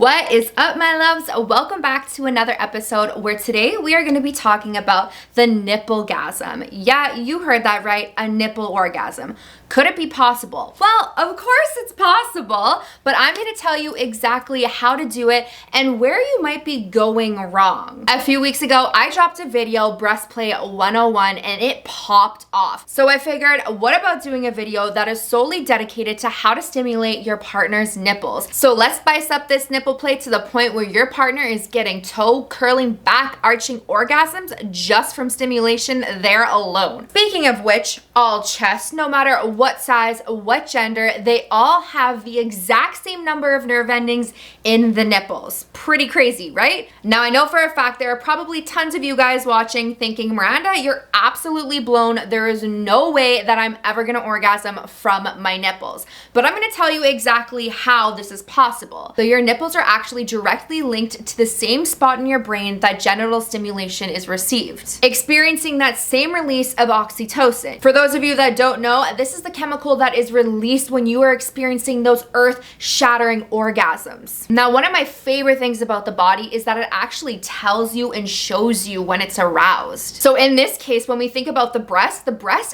What is up, my loves? Welcome back to another episode where today we are going to be talking about the nipple gasm. Yeah, you heard that right, a nipple orgasm. Could it be possible? Well, of course it's possible, but I'm going to tell you exactly how to do it and where you might be going wrong. A few weeks ago, I dropped a video, Breastplay 101, and it popped off. So I figured, what about doing a video that is solely dedicated to how to stimulate your partner's nipples? So let's spice up this nipple play to the point where your partner is getting toe curling, back arching orgasms just from stimulation there alone. Speaking of which, all chest, no matter what size, what gender, they all have the exact same number of nerve endings in the nipples. Pretty crazy, right? Now I know for a fact there are probably tons of you guys watching thinking, Miranda, you're absolutely blown. There is no way that I'm ever gonna orgasm from my nipples. But I'm gonna tell you exactly how this is possible. So your nipples are actually directly linked to the same spot in your brain that genital stimulation is received, experiencing that same release of oxytocin. For those of you that don't know, this is the chemical that is released when you are experiencing those earth-shattering orgasms. Now, one of my favorite things about the body is that it actually tells you and shows you when it's aroused. So in this case, when we think about the breast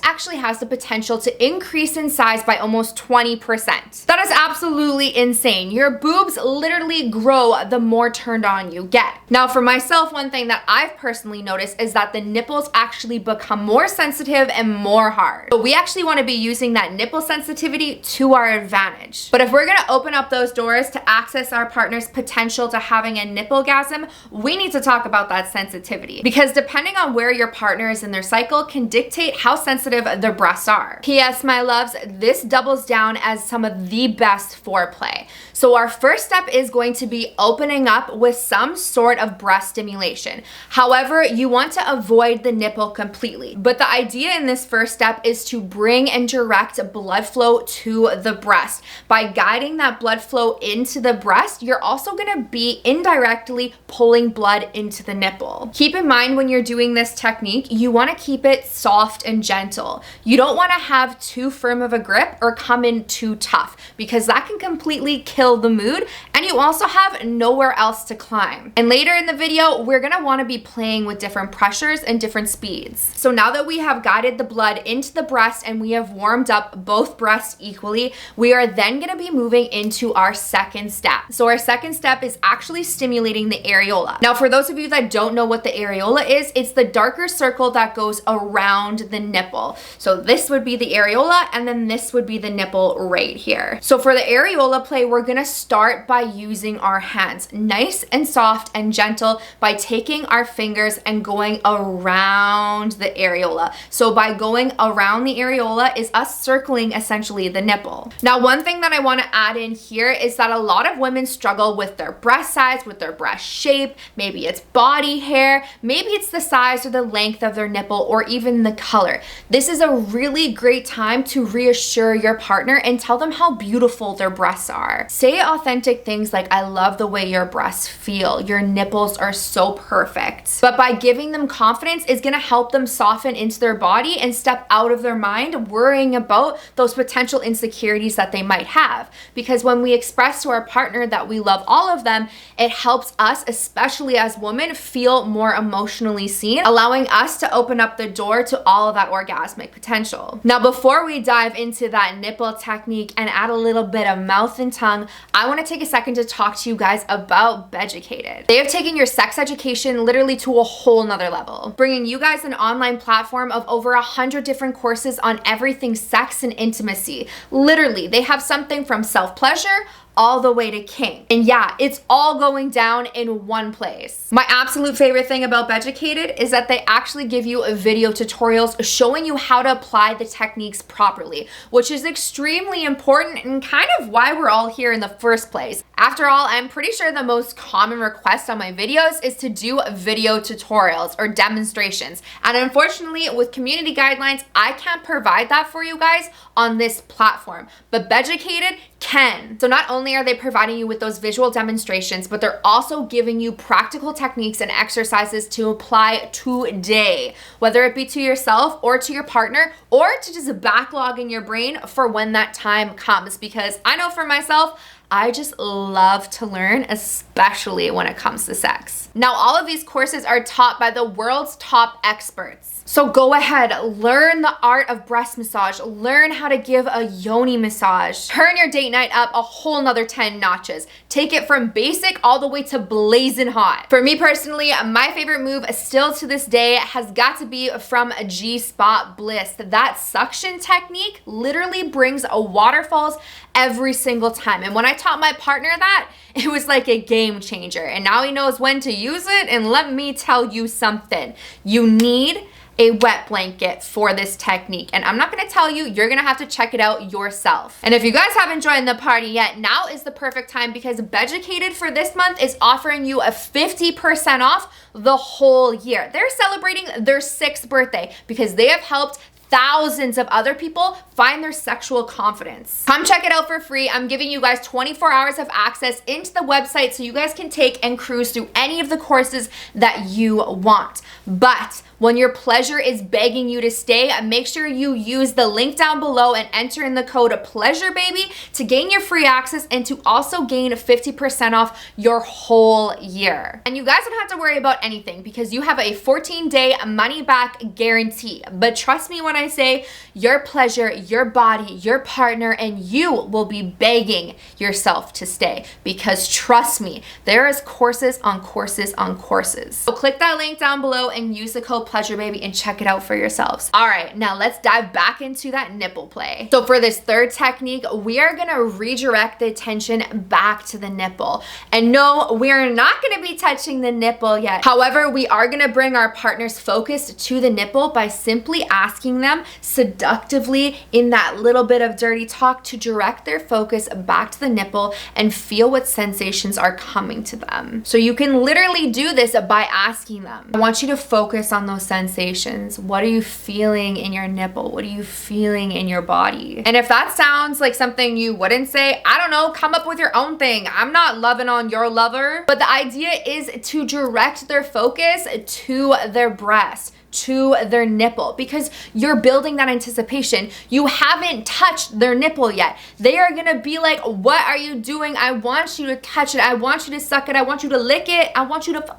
actually has the potential to increase in size by almost 20%. That is absolutely insane. Your boobs literally grow the more turned on you get. Now, for myself, one thing that I've personally noticed is that the nipples actually become more sensitive and more hard. So we actually want to be using that nipple sensitivity to our advantage. But if we're going to open up those doors to access our partner's potential to having a nipple gasm, we need to talk about that sensitivity, because depending on where your partner is in their cycle can dictate how sensitive their breasts are. P.S. my loves, this doubles down as some of the best foreplay. So our first step is going to be opening up with some sort of breast stimulation. However, you want to avoid the nipple completely. But the idea in this first step is to bring and direct blood flow to the breast. By guiding that blood flow into the breast, you're also going to be indirectly pulling blood into the nipple. Keep in mind when you're doing this technique, you want to keep it soft and gentle. You don't want to have too firm of a grip or come in too tough, because that can completely kill the mood, and you also have nowhere else to climb. And later in the video, we're going to want to be playing with different pressures and different speeds. So now that we have guided the blood into the breast and we have warmed up both breasts equally, we are then going to be moving into our second step. So our second step is actually stimulating the areola. Now, for those of you that don't know what the areola is, it's the darker circle that goes around the nipple. So this would be the areola, and then this would be the nipple right here. So for the areola play, we're going to start by using our hands, nice and soft and gentle, by taking our fingers and going around the areola. So by going around the areola is us circling essentially the nipple. Now, one thing that I want to add in here is that a lot of women struggle with their breast size, with their breast shape. Maybe it's body hair, maybe it's the size or the length of their nipple, or even the color. This is a really great time to reassure your partner and tell them how beautiful their breasts are. Say authentic things like, I love the way your breasts feel. Your nipples are so perfect. But by giving them confidence is going to help them soften into their body and step out of their mind worrying about those potential insecurities that they might have. Because when we express to our partner that we love all of them, it helps us, especially as women, feel more emotionally seen, allowing us to open up the door to all of that orgasmic potential. Now, before we dive into that nipple technique and add a little bit of mouth and tongue, I want to take a second to talk to you guys about Beducated. They have taken your sex education literally to a whole nother level, bringing you guys an online platform of over 100 different courses on everything sex and intimacy. Literally, they have something from self-pleasure all the way to kink. And yeah, it's all going down in one place. My absolute favorite thing about Beducated is that they actually give you video tutorials showing you how to apply the techniques properly, which is extremely important and kind of why we're all here in the first place. After all, I'm pretty sure the most common request on my videos is to do video tutorials or demonstrations. And unfortunately, with community guidelines, I can't provide that for you guys on this platform, but Beducated can. So not only are they providing you with those visual demonstrations, but they're also giving you practical techniques and exercises to apply today, whether it be to yourself or to your partner, or to just backlog in your brain for when that time comes. Because I know for myself, I just love to learn, especially when it comes to sex. Now, all of these courses are taught by the world's top experts. So go ahead, learn the art of breast massage, learn how to give a yoni massage, turn your date night up a whole nother 10 notches. Take it from basic all the way to blazing hot. For me personally, my favorite move still to this day has got to be from G-Spot Bliss. That suction technique literally brings waterfalls every single time. And when I taught my partner that, it was like a game changer. And now he knows when to use it. And let me tell you something. You need a wet blanket for this technique. And I'm not gonna tell you, you're gonna have to check it out yourself. And if you guys haven't joined the party yet, now is the perfect time because Beducated for this month is offering you a 50% off the whole year. They're celebrating their 6th birthday because they have helped thousands of other people find their sexual confidence. Come check it out for free. I'm giving you guys 24 hours of access into the website so you guys can take and cruise through any of the courses that you want. But when your pleasure is begging you to stay, make sure you use the link down below and enter in the code PLEASUREBABY to gain your free access and to also gain 50% off your whole year. And you guys don't have to worry about anything because you have a 14-day money-back guarantee. But trust me when I say your pleasure, your body, your partner, and you will be begging yourself to stay because trust me, there is courses on courses on courses. So click that link down below and use the code PLEASUREBABY and check it out for yourselves. All right, now let's dive back into that nipple play. So for this third technique, we are gonna redirect the attention back to the nipple. And no, we're not gonna be touching the nipple yet. However, we are gonna bring our partner's focus to the nipple by simply asking them seductively in that little bit of dirty talk to direct their focus back to the nipple and feel what sensations are coming to them. So you can literally do this by asking them. I want you to focus on those sensations. What are you feeling in your nipple? What are you feeling in your body? And if that sounds like something you wouldn't say, I don't know, come up with your own thing. I'm not loving on your lover. But the idea is to direct their focus to their breast, to their nipple, because you're building that anticipation. You haven't touched their nipple yet. They are gonna be like, what are you doing? I want you to touch it. I want you to suck it. I want you to lick it. I want you to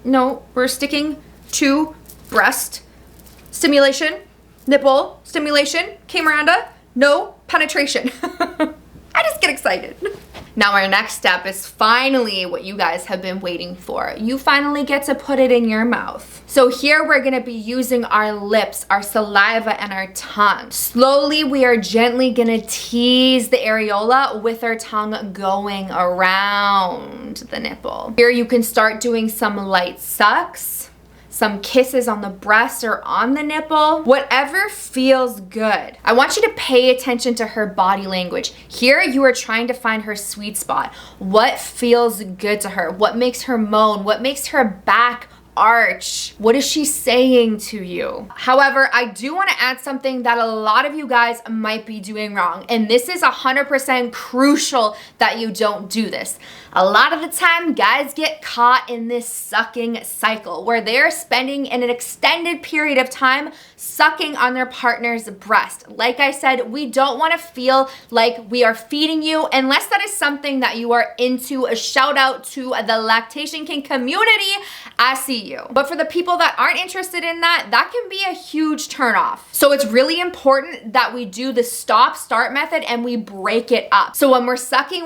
no, we're sticking to breast stimulation, nipple stimulation. Okay, Miranda, no penetration. I just get excited. Now our next step is finally what you guys have been waiting for. You finally get to put it in your mouth. So here we're gonna be using our lips, our saliva, and our tongue. Slowly, we are gently gonna tease the areola with our tongue going around the nipple. Here you can start doing some light sucks, some kisses on the breast or on the nipple, whatever feels good. I want you to pay attention to her body language. Here you are trying to find her sweet spot. What feels good to her? What makes her moan? What makes her back arch? What is she saying to you? However, I do want to add something that a lot of you guys might be doing wrong, and this is 100% crucial that you don't do this. A lot of the time, guys get caught in this sucking cycle where they're spending an extended period of time sucking on their partner's breast. Like I said, we don't want to feel like we are feeding you unless that is something that you are into. A shout out to the Lactation King community. I see you. But for the people that aren't interested in that, that can be a huge turnoff. So it's really important that we do the stop-start method and we break it up. So when we're sucking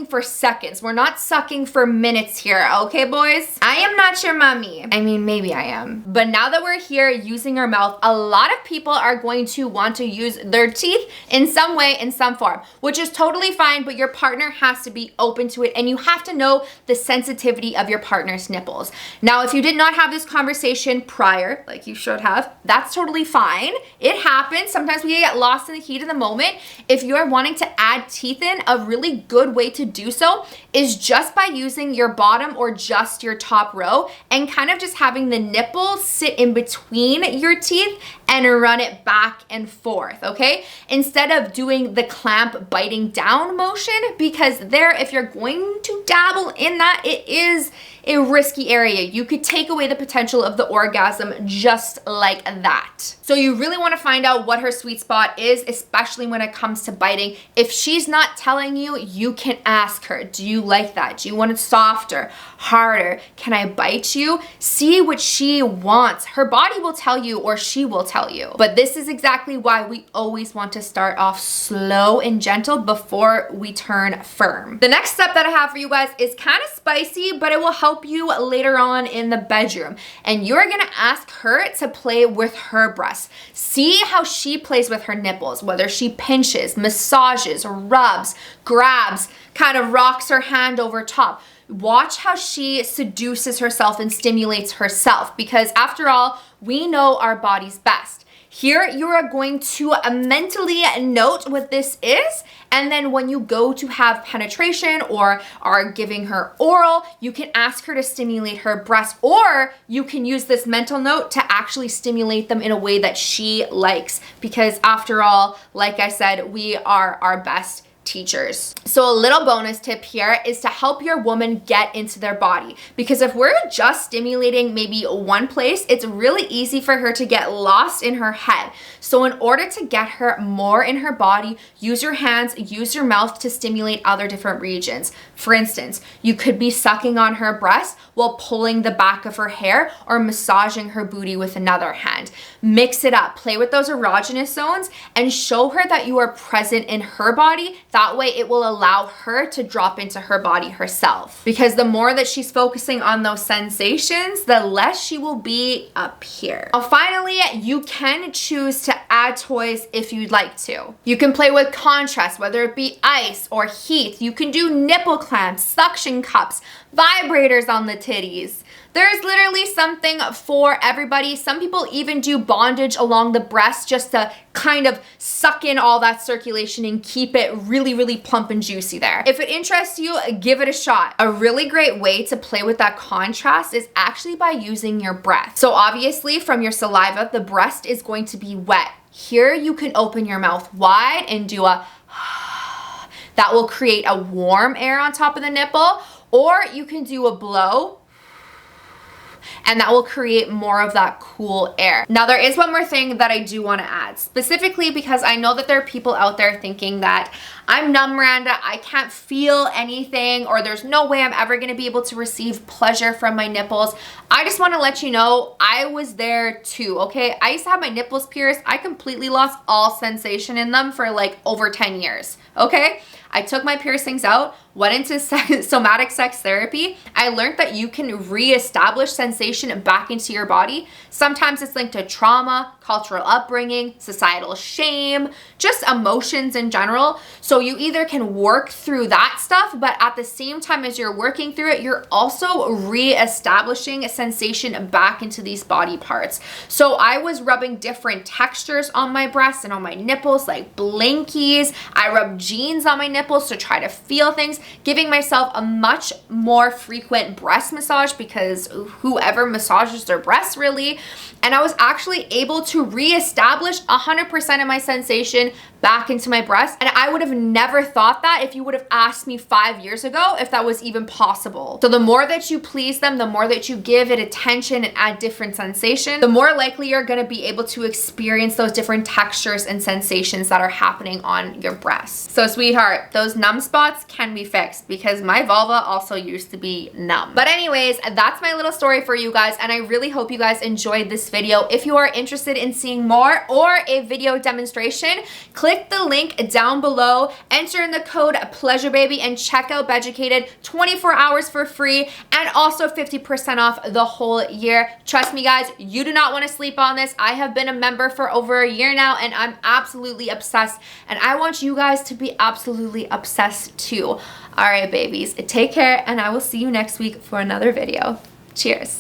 for seconds. We're not sucking for minutes here, okay, boys? I am not your mommy. I mean, maybe I am. But now that we're here using our mouth, a lot of people are going to want to use their teeth in some way, in some form, which is totally fine, but your partner has to be open to it and you have to know the sensitivity of your partner's nipples. Now, if you did not have this conversation prior, like you should have, that's totally fine. It happens. Sometimes we get lost in the heat of the moment. If you're wanting to add teeth in, a really good way to do so is just by using your bottom or just your top row and kind of just having the nipple sit in between your teeth and run it back and forth, okay? Instead of doing the clamp biting down motion, because there, if you're going to dabble in that, it is a risky area. You could take take away the potential of the orgasm just like that. So you really want to find out what her sweet spot is, especially when it comes to biting. If she's not telling you, you can ask her, do you like that? Do you want it softer, harder? Can I bite you? See what she wants. Her body will tell you, or she will tell you. But this is exactly why we always want to start off slow and gentle before we turn firm. The next step that I have for you guys is kind of spicy, but it will help you later on in the bedroom. And you're gonna ask her to play with her breasts. See how she plays with her nipples, whether she pinches, massages, rubs, grabs, kind of rocks her hand over top. Watch how she seduces herself and stimulates herself, because after all, we know our bodies best. Here, you are going to mentally note what this is, and then when you go to have penetration or are giving her oral, you can ask her to stimulate her breasts, or you can use this mental note to actually stimulate them in a way that she likes, because after all, like I said, we are our best teachers. So a little bonus tip here is to help your woman get into their body, because if we're just stimulating maybe one place, it's really easy for her to get lost in her head. So in order to get her more in her body, use your hands, use your mouth to stimulate other different regions. For instance, you could be sucking on her breast while pulling the back of her hair, or massaging her booty with another hand. Mix it up, play with those erogenous zones, and show her that you are present in her body. That way it will allow her to drop into her body herself. Because the more that she's focusing on those sensations, the less she will be up here. Now, finally, you can choose to add toys if you'd like to. You can play with contrast, whether it be ice or heat. You can do nipple clamps, suction cups, vibrators on the titties. There's literally something for everybody. Some people even do bondage along the breast just to kind of suck in all that circulation and keep it really, really plump and juicy there. If it interests you, give it a shot. A really great way to play with that contrast is actually by using your breath. So obviously from your saliva, the breast is going to be wet. Here you can open your mouth wide and do a that will create a warm air on top of the nipple, or you can do a blow, and that will create more of that cool air. Now, there is one more thing that I do want to add, specifically because I know that there are people out there thinking that I'm numb, Miranda, I can't feel anything, or there's no way I'm ever going to be able to receive pleasure from my nipples. I just want to let you know, I was there too, okay? I used to have my nipples pierced. I completely lost all sensation in them for like over 10 years, okay? I took my piercings out, went into somatic sex therapy. I learned that you can reestablish sensation back into your body. Sometimes it's linked to trauma, cultural upbringing, societal shame, just emotions in general. So you either can work through that stuff, but at the same time as you're working through it, you're also reestablishing a sensation back into these body parts. So I was rubbing different textures on my breasts and on my nipples, like blankies. I rubbed jeans on my nipples to try to feel things, giving myself a much more frequent breast massage, because whoever massages their breasts really. And I was actually able to reestablish 100% of my sensation back into my breast. And I would have never thought that if you would have asked me 5 years ago if that was even possible. So the more that you please them, the more that you give it attention and add different sensation, the more likely you're gonna be able to experience those different textures and sensations that are happening on your breasts. So sweetheart, those numb spots can be fixed, because my vulva also used to be numb. But anyways, that's my little story for you guys, and I really hope you guys enjoyed this video. If you are interested in seeing more or a video demonstration, click the link down below, enter in the code PLEASUREBABY, and check out beducated 24 hours for free, and also 50% off the whole year. Trust me guys, you do not want to sleep on this. I have been a member for over a year now, and I'm absolutely obsessed, and I want you guys to be absolutely obsessed too. All right, babies, take care, and I will see you next week for another video. Cheers.